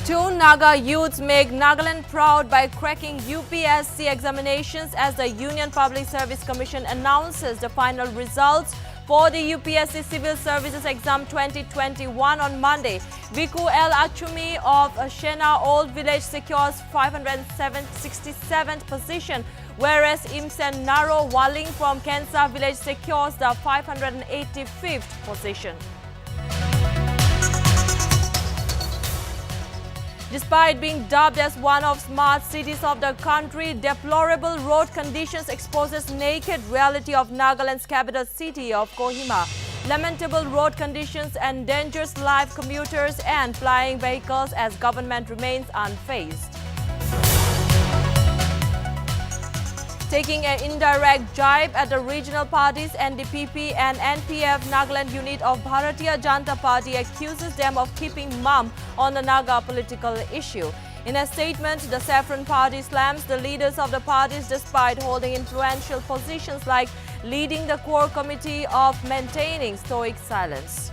Two Naga youths make Nagaland proud by cracking UPSC examinations as the Union Public Service Commission announces the final results for the UPSC Civil Services Exam 2021 on Monday. Viku L. Achumi of Shena Old Village secures 567th position, whereas Imsen Naro Waling from Kensa Village secures the 585th position. Despite being dubbed as one of smart cities of the country, deplorable road conditions exposes naked reality of Nagaland's capital city of Kohima. Lamentable road conditions endangers live commuters and flying vehicles as government remains unfazed. Taking an indirect jibe at the regional parties, NDPP and NPF Nagaland unit of Bharatiya Janata Party accuses them of keeping mum on the Naga political issue. In a statement, the Saffron Party slams the leaders of the parties despite holding influential positions like leading the core committee of maintaining stoic silence.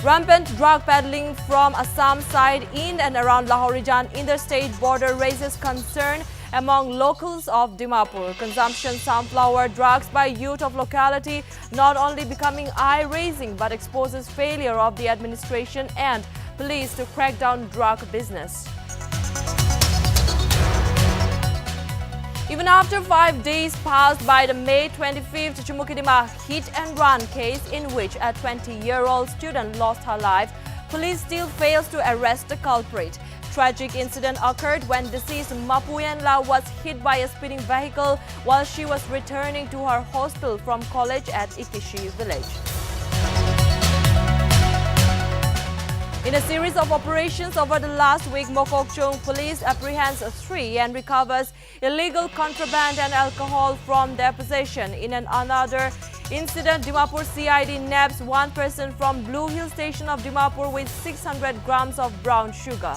Rampant drug peddling from Assam side in and around Lahorijan interstate border raises concern among locals of Dimapur. Consumption sunflower drugs by youth of locality not only becoming eye-raising but exposes failure of the administration and police to crack down drug business. Even after 5 days passed by the May 25th Chumukidima hit-and-run case in which a 20-year-old student lost her life, police still fails to arrest the culprit. Tragic incident occurred when deceased Mapuyenla was hit by a speeding vehicle while she was returning to her hostel from college at Ikishi village. In a series of operations over the last week, Mokokchung police apprehends 3 and recovers illegal contraband and alcohol from their possession. In another incident, Dimapur CID nabs 1 person from Blue Hill Station of Dimapur with 600 grams of brown sugar.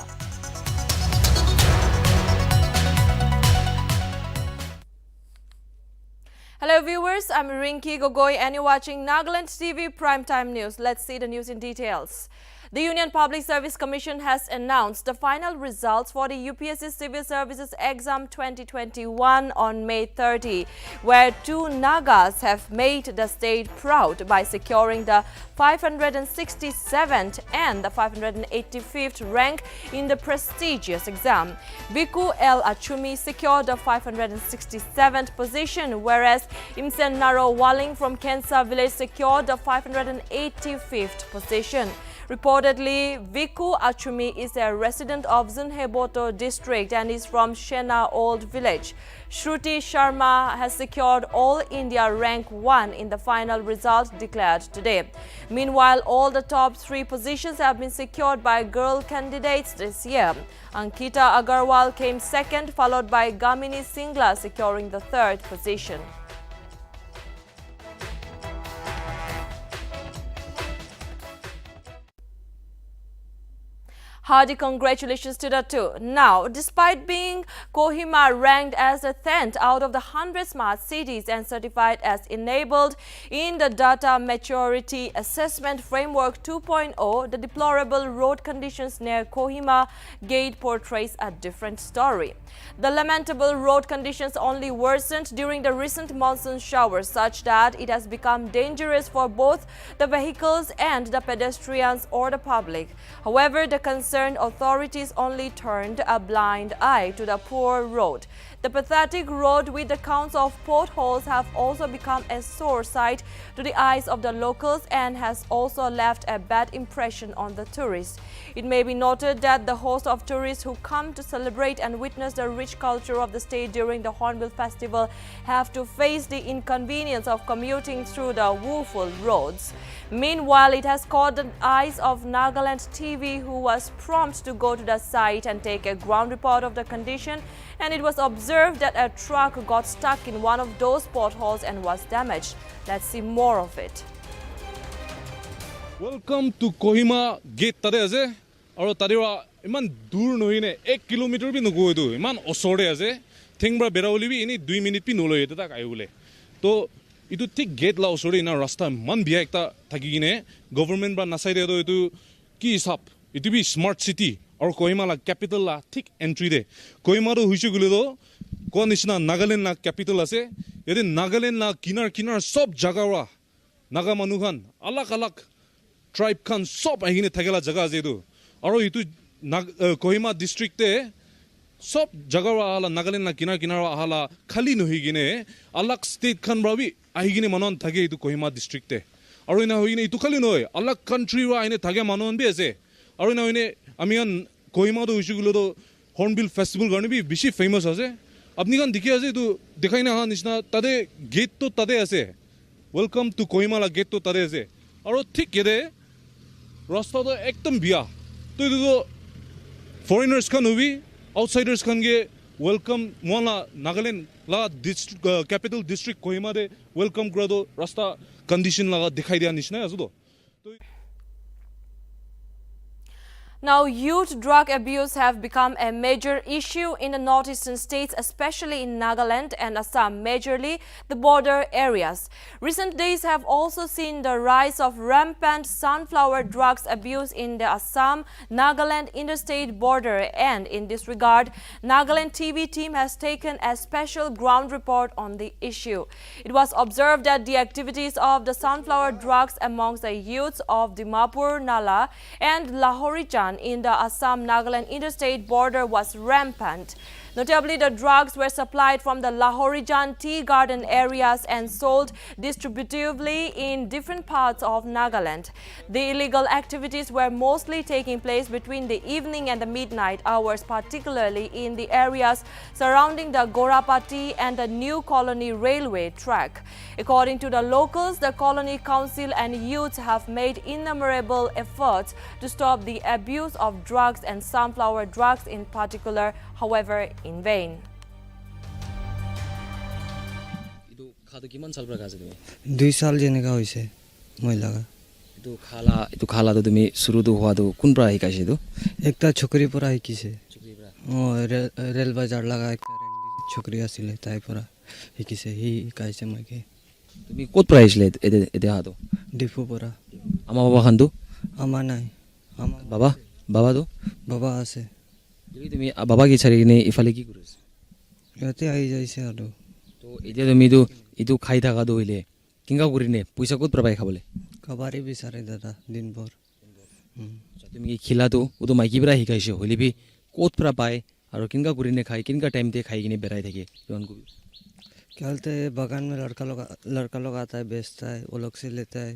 Hello viewers, I'm Rinki Gogoi and you're watching Nltv Primetime News. Let's see the news in details. The Union Public Service Commission has announced the final results for the UPSC Civil Services Exam 2021 on May 30, where 2 Nagas have made the state proud by securing the 567th and the 585th rank in the prestigious exam. Viku L. Achumi secured the 567th position, whereas Imsen Naro Waling from Kensa Village secured the 585th position. Reportedly, Viku Achumi is a resident of Zunheboto district and is from Shena Old Village. Shruti Sharma has secured All India rank 1 in the final result declared today. Meanwhile, all the top 3 positions have been secured by girl candidates this year. Ankita Agarwal came second, followed by Gamini Singla securing the 3rd position. Hearty congratulations to the 2. Now, despite being Kohima ranked as the 10th out of the 100 smart cities and certified as enabled in the Data Maturity Assessment Framework 2.0, the deplorable road conditions near Kohima Gate portrays a different story. The lamentable road conditions only worsened during the recent monsoon showers, such that it has become dangerous for both the vehicles and the pedestrians or the public. However, the concerned authorities only turned a blind eye to the poor road. The pathetic road with the counts of potholes have also become a sore sight to the eyes of the locals and has also left a bad impression on the tourists. It may be noted that the host of tourists who come to celebrate and witness the rich culture of the state during the Hornbill Festival have to face the inconvenience of commuting through the woeful roads. Meanwhile, it has caught the eyes of Nltv, who was prompt to go to the site and take a ground report of the condition, and it was observed that a truck got stuck in one of those potholes and was damaged. Let's see more of it. Welcome to Kohima Gate tade ase aro tadera iman dur nohine 1 kilometer bi nogo edu iman osore ase thingbra berauli bi ini 2 minute pi noloi eta tak ayule to itu tik gate la osore ina rasta man bia ekta thaki gine government ba nasai de do itu কি হিচাপ এইটো B smart city আৰু কহিমা লা capital লা ঠিক entry দে কহিমাটো হৈছে গ'লে তো কোৱা নিচিনা নাগালেণ্ড না কেপিটেল আছে ইয়াতে নাগালেণ্ড না কিনাৰ চব জাগাৰা নাগা মানুহখান আলাগ আলাগ ট্ৰাইব খান চব আহিনে থাকেলা জাগা আছে এইটো আৰু এইটো কহিমা ডিষ্ট্ৰিক্টে সব জাগাৰ আহালা নাগালেণ্ড না কিনাৰ আহালা খালী নহয় কিনে আলাগ ষ্টেট খান বাবি আহি কিনে মানুহ থাকে এইটো কহিমা ডিষ্ট্ৰিক্টে আৰু এনে হৈ কিনে এইটো খালী নহয় আলাগ কাণ্ট্ৰিৰ আহিনে থাকে মানুহ বি আছে আৰু এনে হৈনে আমি কহিমাটো হৈছে গ'লে তো হৰ্ণবিল ফেষ্টিভেল কাৰণে বি বেছি ফেমাছ আছে আপুনি খান দেখি আছে এইটো দেখাই নাহা নিচিনা তাতে গেটটো তাতে আছে ৱেলকাম টু কহিমালা গেটটো তাতে আছে আৰু ঠিক কেদে ৰাস্তাটো একদম বিয়া তো এইটো foreigners Khan hobby outsiders can get welcome mola Nagaland la district capital district Kohima de welcome grado rasta condition la dikhai dia nishna azudo. Now, youth drug abuse have become a major issue in the northeastern states, especially in Nagaland and Assam, majorly the border areas. Recent days have also seen the rise of rampant sunflower drugs abuse in the Assam-Nagaland interstate border, and in this regard, Nltv team has taken a special ground report on the issue. It was observed that the activities of the sunflower drugs amongst the youths of Dimapur, Naga and Lahorichan in the Assam-Nagaland interstate border was rampant. Notably, the drugs were supplied from the Lahorichan tea garden areas and sold distributively in different parts of Nagaland. The illegal activities were mostly taking place between the evening and the midnight hours, particularly in the areas surrounding the Gorapati and the New Colony railway track. According to the locals, the Colony Council and youths have made innumerable efforts to stop the abuse of drugs and sunflower drugs in particular, however, in vain. Itu khadu kiman sal pra khase tumi 2 साल जेनेका होइसे महिलागा itu khala to tumi suru to hua to kun pra hikaise to एकटा छोकरी পৰা শিকিছে chukri pra rail বাজাৰ লাগা একটা छोकरी আছিলে তাই পৰা শিকিছে হি শিকাইছে মকে tumi kot pra aisile ete ha to ডিপু পৰা ama baba khan to আমা নাই আমা baba to বাবা আছে tumi baba ki chari ne ifale ki kuris ইয়াতে আহি যাইছে আৰু to etia tumi to itu khai thaka to hoile kinga kurine puisa kot pra pai khabole কাবাৰি বিচাৰে দাদা দিনভৰ tumi ki khila to uto maiki pra hikaise hoile bi kot pra pai aru kinga kurine khai kinga time te khai kine berai thake jon ko कहते हैं बगान में लड़का लोग आता है बेचता है वो लोग से लेता है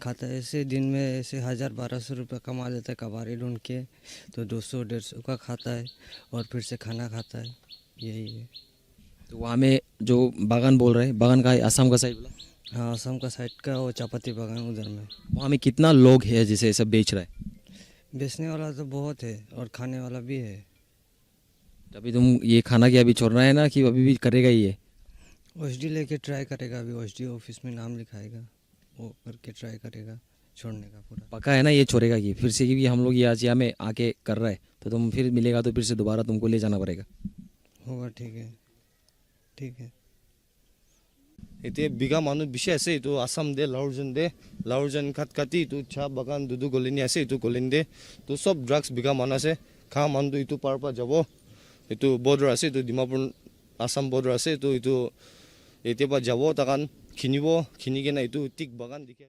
खाता है ऐसे दिन में ऐसे 1000-1200 रुपये कमा लेता है कबाड़ी ढूंढ के तो 200-150 का खाता है और फिर से खाना खाता है यही है तो वहाँ में जो बागान बोल रहे हैं बागान का है असम का साइड बोला हाँ असम का साइड का वो चापाती बागान उधर में वहाँ में कितना लोग है जिसे सब बेच रहा है बेचने वाला तो बहुत है और खाने वाला भी है अभी तुम ये खाना क्या अभी छोड़ना है ना कि अभी भी करेगा ही है ओएसडी लेके ट्राई करेगा अभी ओएसडी ऑफिस में नाम लिखाएगा वो करके ट्राई करेगा छोड़ने का पूरा पक्का है ना ये छोड़ेगा कि फिर से कि हम लोग ये आज यहाँ में आके कर रहा है तो तुम फिर मिलेगा तो फिर से दोबारा तुमको ले जाना पड़ेगा होगा ठीक है এতিয়া বিঘা মানুহ বেছি আছে এইটো আসাম দে লাউৰজন কাটি এইটো চাহ বাগান দুদু গলিনী আছে এইটো গলিনী দে তো সব ড্ৰাগছ বিঘা মানুহ আছে খা মানুহটো এইটো পাৰ পৰা যাব এইটো বৰ্ডাৰ আছে এইটো ডিমাপুৰ আসাম বৰ্ডাৰ আছে তো এইটো এতিয়া পৰা যাব তাকান কিনি কেনে এইটো টিক বাগান দেখে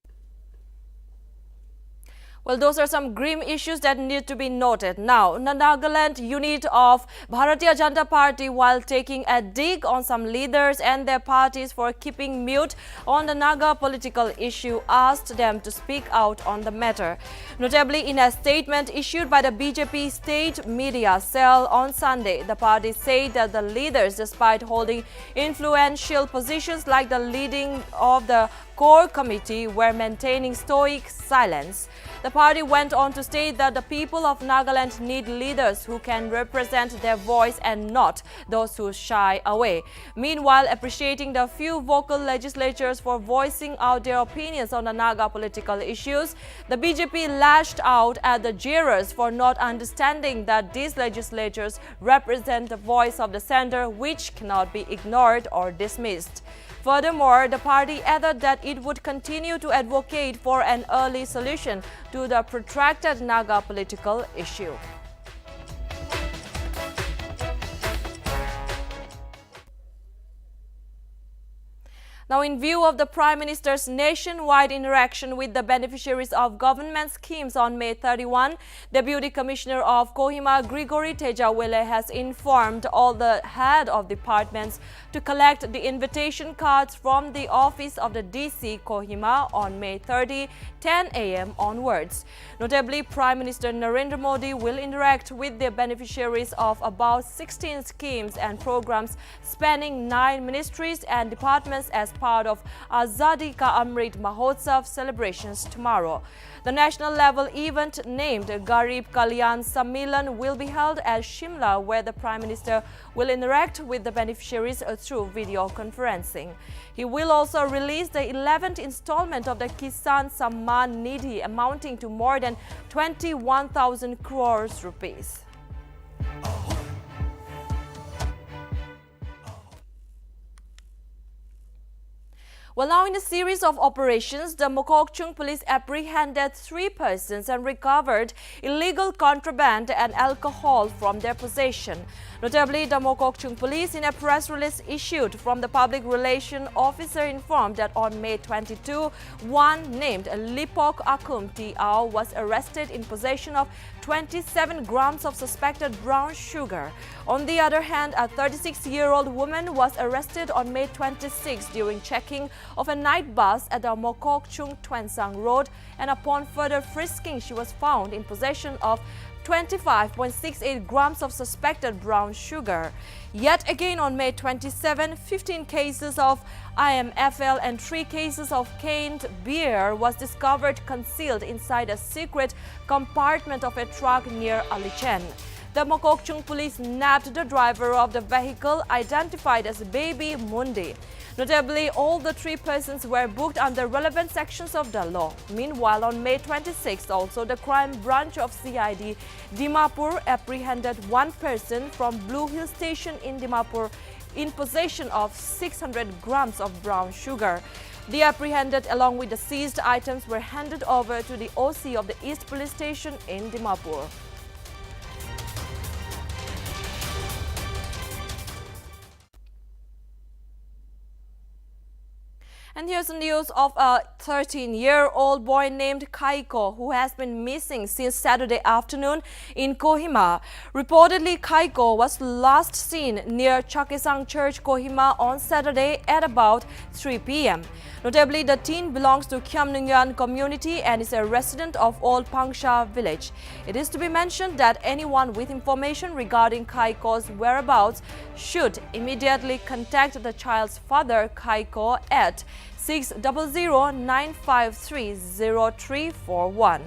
Well, those are some grim issues that need to be noted. Now, the Nagaland unit of Bharatiya Janata Party, while taking a dig on some leaders and their parties for keeping mute on the Naga political issue, asked them to speak out on the matter. Notably, in a statement issued by the BJP state media cell on Sunday, the party said that the leaders, despite holding influential positions like the leading of the core committee, were maintaining stoic silence. The party went on to state that the people of Nagaland need leaders who can represent their voice and not those who shy away. Meanwhile, appreciating the few vocal legislators for voicing out their opinions on the Naga political issues, the BJP lashed out at the jeerers for not understanding that these legislators represent the voice of the center, which cannot be ignored or dismissed. Furthermore, the party added that it would continue to advocate for an early solution to the protracted Naga political issue. Now, in view of the Prime Minister's nationwide interaction with the beneficiaries of government schemes on May 31, Deputy Commissioner of Kohima Grigory Tejawele has informed all the head of departments to collect the invitation cards from the office of the DC Kohima on May 30, 10 a.m. onwards. Notably, Prime Minister Narendra Modi will interact with the beneficiaries of about 16 schemes and programs spanning 9 ministries and departments as part of Azadi Ka Amrit Mahotsav celebrations tomorrow. The national level event named Garib Kalyan Sammelan will be held at Shimla, where the Prime Minister will interact with the beneficiaries through video conferencing. He will also release the 11th installment of the Kisan Samman Nidhi amounting to more than 21,000 crores rupees. Well, now in a series of operations, the Mokokchung police apprehended 3 persons and recovered illegal contraband and alcohol from their possession. Notably, the Mokokchung police, in a press release issued from the public relation officer, informed that on May 22, one named Lipok Akum T.Ao was arrested in possession of 27 grams of suspected brown sugar. On the other hand, a 36-year-old woman was arrested on May 26 during checking of a night bus at the Mokokchung Twensang Road, and upon further frisking, she was found in possession of 25.68 grams of suspected brown sugar. Yet again on May 27, 15 cases of IMFL and 3 cases of canned beer was discovered concealed inside a secret compartment of a truck near Alichen. The Mokokchung police nabbed the driver of the vehicle, identified as Baby Mundi. Notably, all the 3 persons were booked under relevant sections of the law. Meanwhile, on May 26, also the crime branch of CID Dimapur apprehended 1 person from Blue Hill Station in Dimapur in possession of 600 grams of brown sugar. The apprehended along with the seized items were handed over to the OC of the East Police Station in Dimapur. And here's the news of a 13-year-old boy named Kaiko, who has been missing since Saturday afternoon in Kohima. Reportedly, Kaiko was last seen near Chakesang Church, Kohima on Saturday at about 3 p.m. Notably, the teen belongs to Khyamnungyan community and is a resident of Old Pangsha village. It is to be mentioned that anyone with information regarding Kaiko's whereabouts should immediately contact the child's father, Kaiko, at 600-953-0341.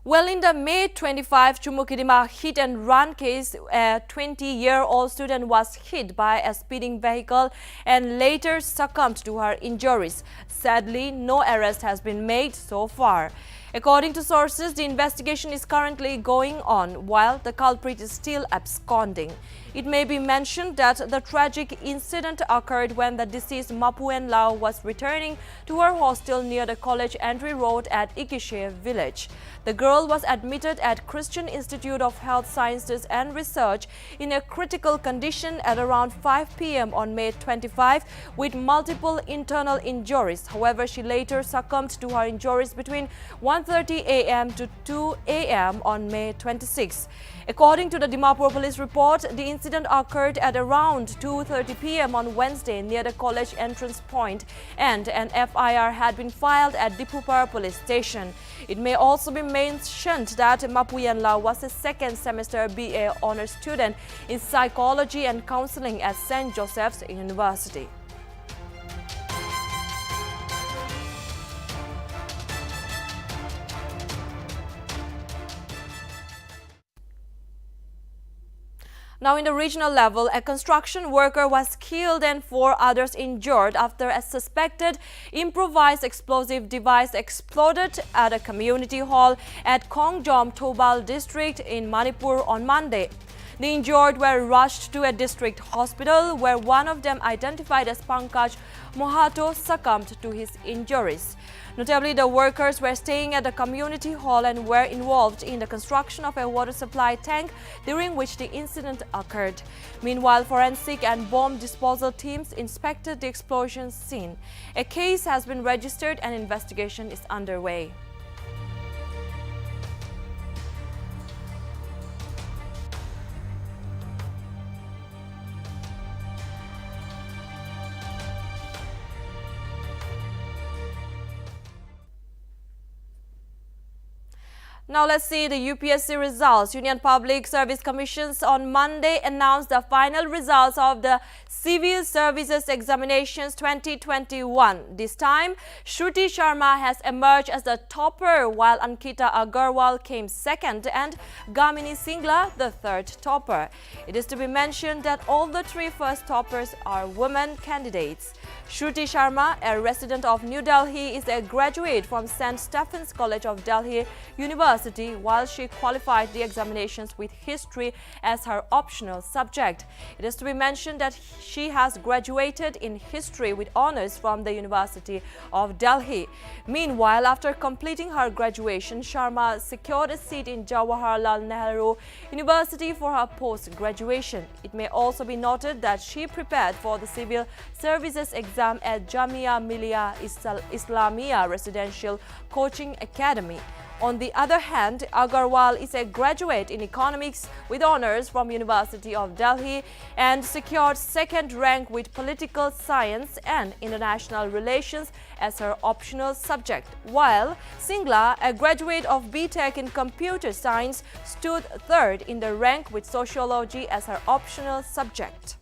Well, in the May 25 Chumukidima hit and run case, a 20-year-old student was hit by a speeding vehicle and later succumbed to her injuries. Sadly, no arrest has been made so far. According to sources, the investigation is currently going on while the culprit is still absconding. It may be mentioned that the tragic incident occurred when the deceased Mapuen Lau was returning to her hostel near the college entry road at Ikishe village. The girl was admitted at Christian Institute of Health Sciences and Research in a critical condition at around 5 p.m. on May 25 with multiple internal injuries. However, she later succumbed to her injuries between 1:30 a.m. to 2 a.m. on May 26. According to the Dimapur police report, the incident occurred at around 2:30 p.m. on Wednesday near the college entrance point, and an FIR had been filed at Dimapur police station. It may also be mentioned that Mapuyan Lau was a second semester BA honors student in psychology and counseling at St. Joseph's University. Now, in the regional level, a construction worker was killed and 4 others injured after a suspected improvised explosive device exploded at a community hall at Kongjom Thobal district in Manipur on Monday. The injured were rushed to a district hospital where one of them, identified as Pankaj Mohato, succumbed to his injuries. Notably, the workers were staying at the community hall and were involved in the construction of a water supply tank during which the incident occurred. Meanwhile, forensic and bomb disposal teams inspected the explosion scene. A case has been registered and investigation is underway. Now let's see the UPSC results. Union Public Service Commissions on Monday announced the final results of the Civil Services Examinations 2021. This time, Shruti Sharma has emerged as the topper, while Ankita Agarwal came second and Gamini Singla the third topper. It is to be mentioned that all the 3 first toppers are women candidates. Shruti Sharma, a resident of New Delhi, is a graduate from St. Stephen's College of Delhi University, while she qualified the examinations with history as her optional subject. It is to be mentioned that she has graduated in history with honors from the University of Delhi. Meanwhile, after completing her graduation, Sharma secured a seat in Jawaharlal Nehru University for her post-graduation. It may also be noted that she prepared for the civil services exam at Jamia Millia Islamia Residential Coaching Academy. On the other hand, Agarwal is a graduate in economics with honors from University of Delhi and secured second rank with political science and international relations as her optional subject, while Singla, a graduate of BTech in computer science, stood third in the rank with sociology as her optional subject.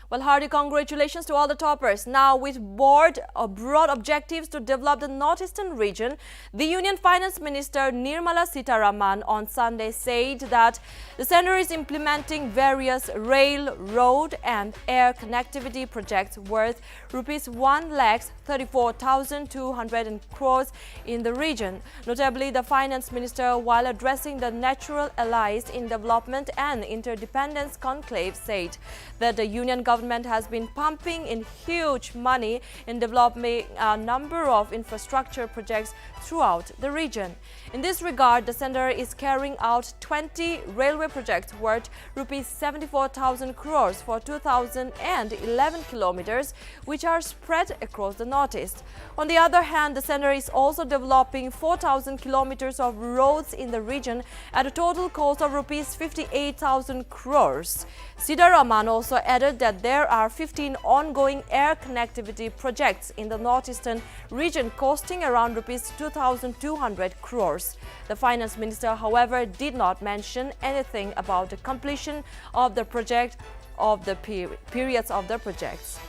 Well, hearty congratulations to all the toppers. Now, with broad objectives to develop the northeastern region, the Union Finance Minister Nirmala Sitharaman on Sunday said that the centre is implementing various rail, road and air connectivity projects worth rupees 1,34,200 crores in the region. Notably, the Finance Minister, while addressing the Natural Allies in Development and Interdependence Conclave, said that the Union government has been pumping in huge money in developing a number of infrastructure projects throughout the region. In this regard, the centre is carrying out 20 railway projects worth rupees 74,000 crores for 2,011 kilometers, which are spread across the northeast. On the other hand, the centre is also developing 4,000 kilometers of roads in the region at a total cost of rupees 58,000 crores. Sitharaman also added that there are 15 ongoing air connectivity projects in the northeastern region costing around rupees 2,200 crores. The Finance Minister, however, did not mention anything about the completion of the project of the periods of the projects.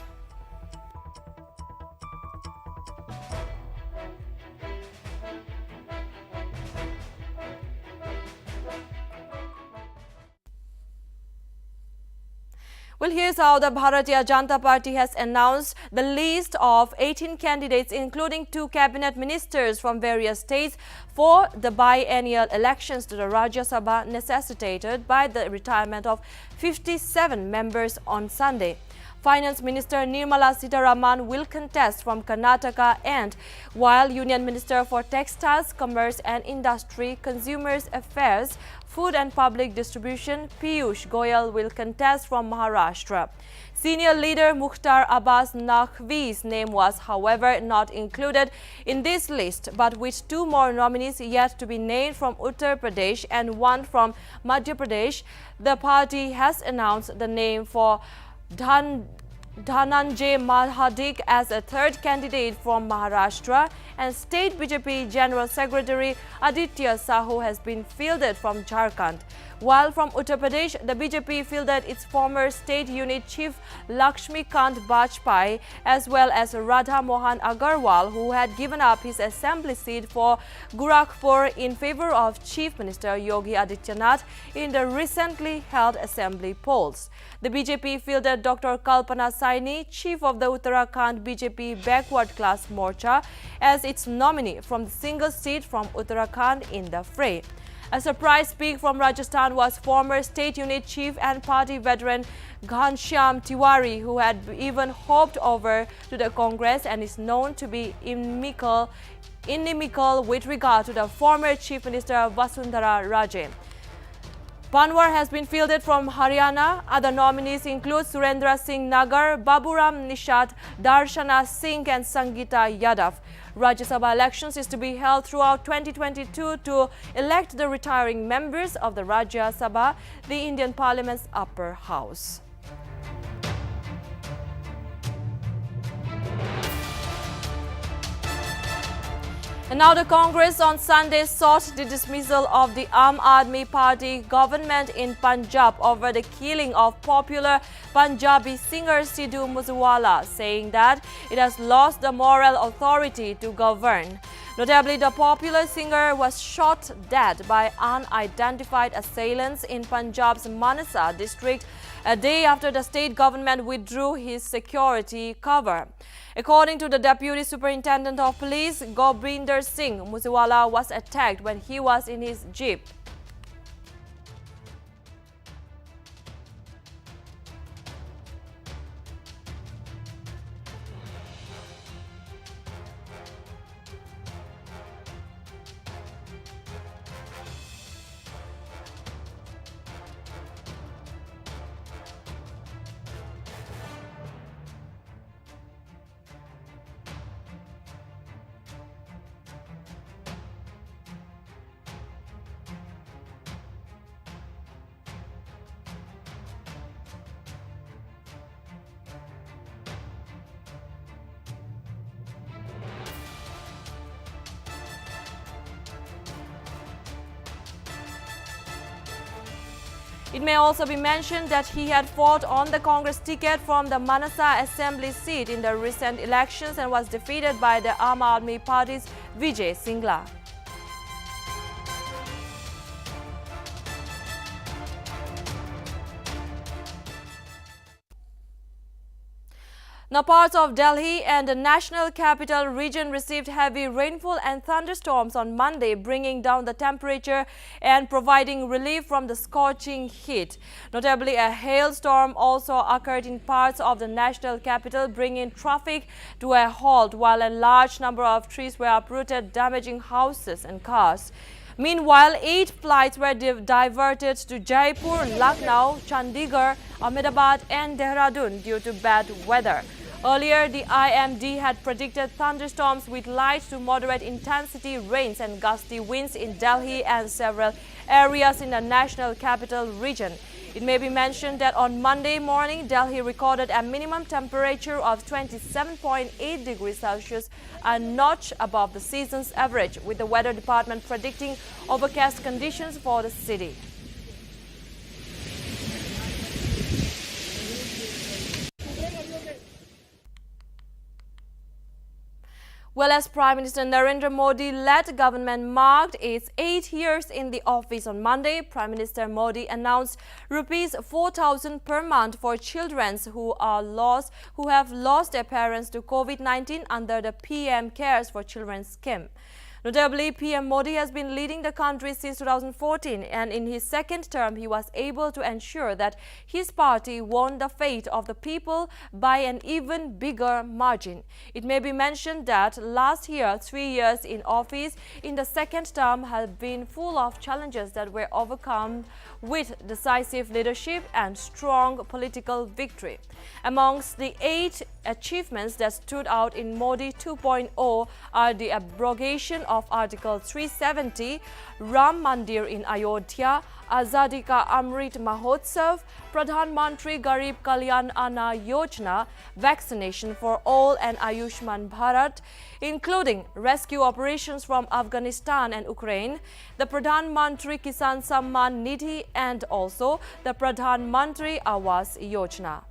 Well, here's how the Bharatiya Janata Party has announced the list of 18 candidates, including 2 cabinet ministers from various states, for the biennial elections to the Rajya Sabha necessitated by the retirement of 57 members on Sunday. Finance Minister Nirmala Sitharaman will contest from Karnataka, and while Union Minister for Textiles, Commerce and Industry, Consumers Affairs, Food and Public Distribution, Piyush Goyal will contest from Maharashtra. Senior leader Mukhtar Abbas Naqvi's name was, however, not included in this list, but with 2 more nominees yet to be named from Uttar Pradesh and 1 from Madhya Pradesh, the party has announced the name for Dhananjay Mahadik as a third candidate from Maharashtra, and State BJP General Secretary Aditya Sahu has been fielded from Jharkhand. While from Uttar Pradesh, the BJP fielded its former state unit chief Lakshmikant Bajpai as well as Radha Mohan Agarwal, who had given up his assembly seat for Gorakhpur in favor of Chief Minister Yogi Adityanath in the recently held assembly polls. The BJP fielded Dr. Kalpana Saini, chief of the Uttarakhand BJP Backward Class Morcha, as its nominee from the single seat from Uttarakhand in the fray. A surprise pick from Rajasthan was former state unit chief and party veteran Ghanshyam Tiwari, who had even hopped over to the Congress and is known to be inimical with regard to the former Chief Minister Vasundhara Raje. Panwar has been fielded from Haryana. Other nominees include Surendra Singh Nagar, Baburam Nishat, Darshana Singh and Sangeeta Yadav. Rajya Sabha elections is to be held throughout 2022 to elect the retiring members of the Rajya Sabha, the Indian Parliament's upper house. And now the Congress on Sunday sought the dismissal of the Aam Aadmi Party government in Punjab over the killing of popular Punjabi singer Sidhu Moosewala, saying that it has lost the moral authority to govern. Notably, the popular singer was shot dead by unidentified assailants in Punjab's Manasa district a day after the state government withdrew his security cover. According to the Deputy Superintendent of Police, Gobinder Singh, Moosewala was attacked when he was in his jeep. It may also be mentioned that he had fought on the Congress ticket from the Manasa Assembly seat in the recent elections and was defeated by the Aam Aadmi Party's Vijay Singla. Now, parts of Delhi and the National Capital Region received heavy rainfall and thunderstorms on Monday, bringing down the temperature and providing relief from the scorching heat. Notably, a hailstorm also occurred in parts of the national capital, bringing traffic to a halt, while a large number of trees were uprooted, damaging houses and cars. Meanwhile, 8 flights were diverted to Jaipur, Lucknow, Chandigarh, Ahmedabad and Dehradun due to bad weather. Earlier, the IMD had predicted thunderstorms with light to moderate intensity rains and gusty winds in Delhi and several areas in the national capital region. It may be mentioned that on Monday morning, Delhi recorded a minimum temperature of 27.8 degrees Celsius, a notch above the season's average, with the weather department predicting overcast conditions for the city. Well, as Prime Minister Narendra Modi-led government marked its 8 years in the office on Monday, Prime Minister Modi announced rupees 4,000 per month for children who have lost their parents to COVID-19 under the PM Cares for Children scheme. Notably, PM Modi has been leading the country since 2014, and in his second term, he was able to ensure that his party won the fate of the people by an even bigger margin. It may be mentioned that last year, 3 years in office in the second term have been full of challenges that were overcome with decisive leadership and strong political victory. Amongst the 8 achievements that stood out in Modi 2.0 are the abrogation of Article 370, Ram Mandir in Ayodhya, Azadi Ka Amrit Mahotsav, Pradhan Mantri Garib Kalyan Anna Yojana, vaccination for all and Ayushman Bharat, including rescue operations from Afghanistan and Ukraine, the Pradhan Mantri Kisan Samman Nidhi and also the Pradhan Mantri Awas Yojana.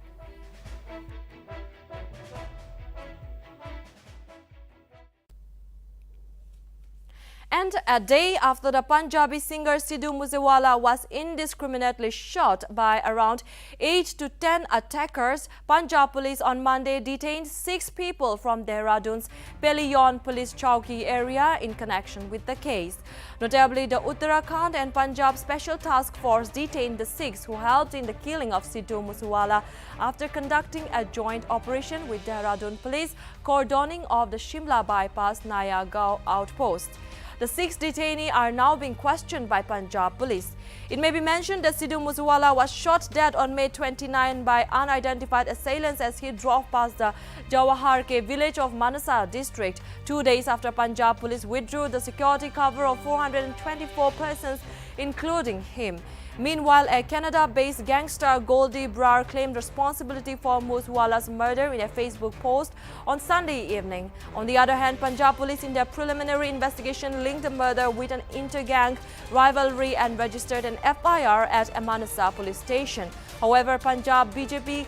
And a day after the Punjabi singer Sidhu Moosewala was indiscriminately shot by around 8 to 10 attackers, Punjab police on Monday detained 6 people from Dehradun's Pelion police chowki area in connection with the case. Notably, the Uttarakhand and Punjab Special Task Force detained the 6 who helped in the killing of Sidhu Moosewala after conducting a joint operation with Dehradun police, cordoning of the Shimla bypass Naga outpost. The 6 detainees are now being questioned by Punjab police. It may be mentioned that Sidhu Moosewala was shot dead on May 29 by unidentified assailants as he drove past the Jawahar Ke village of Manasa district 2 days after Punjab police withdrew the security cover of 424 persons, including him. Meanwhile, a Canada-based gangster Goldie Brar claimed responsibility for Moosewala's murder in a Facebook post on Sunday evening. On the other hand, Punjab police in their preliminary investigation linked the murder with an inter-gang rivalry and registered an FIR at Manasa police station. However, Punjab BJP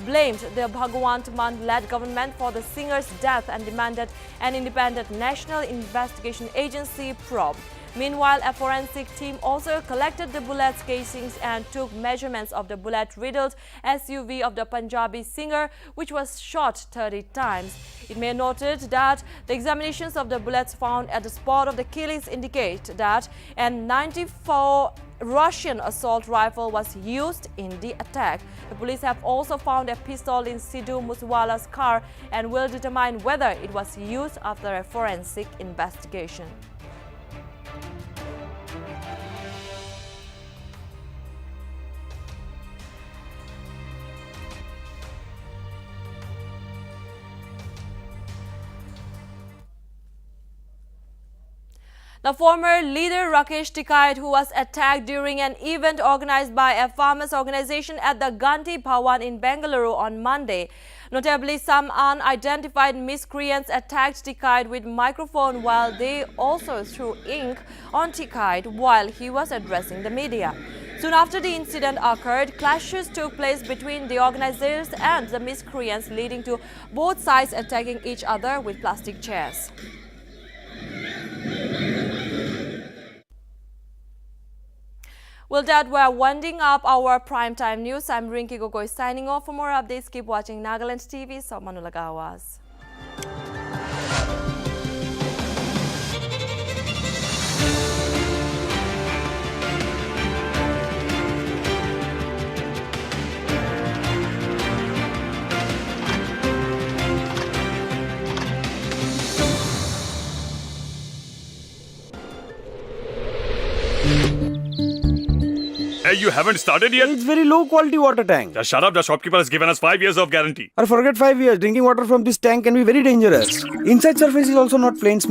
blamed the Bhagwant Mann-led government for the singer's death and demanded an independent national investigation agency probe. Meanwhile, a forensic team also collected the bullet's casings and took measurements of the bullet-riddled SUV of the Punjabi singer, which was shot 30 times. It may be noted that the examinations of the bullets found at the spot of the killings indicate that a 94 Russian assault rifle was used in the attack. The police have also found a pistol in Sidhu Moosewala's car and will determine whether it was used after a forensic investigation. The former leader Rakesh Tikait, who was attacked during an event organized by a farmers' organization at the Gandhi Bhawan in Bengaluru on Monday. Notably, some unidentified miscreants attacked Tikait with microphone while they also threw ink on Tikait while he was addressing the media. Soon after the incident occurred, clashes took place between the organizers and the miscreants, leading to both sides attacking each other with plastic chairs. Well, that we're winding up our primetime news. I'm Rinki Gogoi signing off. For more updates, keep watching Nagaland TV. So Manulagawas. You haven't started yet? It's very low quality water tank. Just shut up. The shopkeeper has given us 5 years of guarantee. Or forget 5 years. Drinking water from this tank can be very dangerous. Inside surface is also not plain smooth.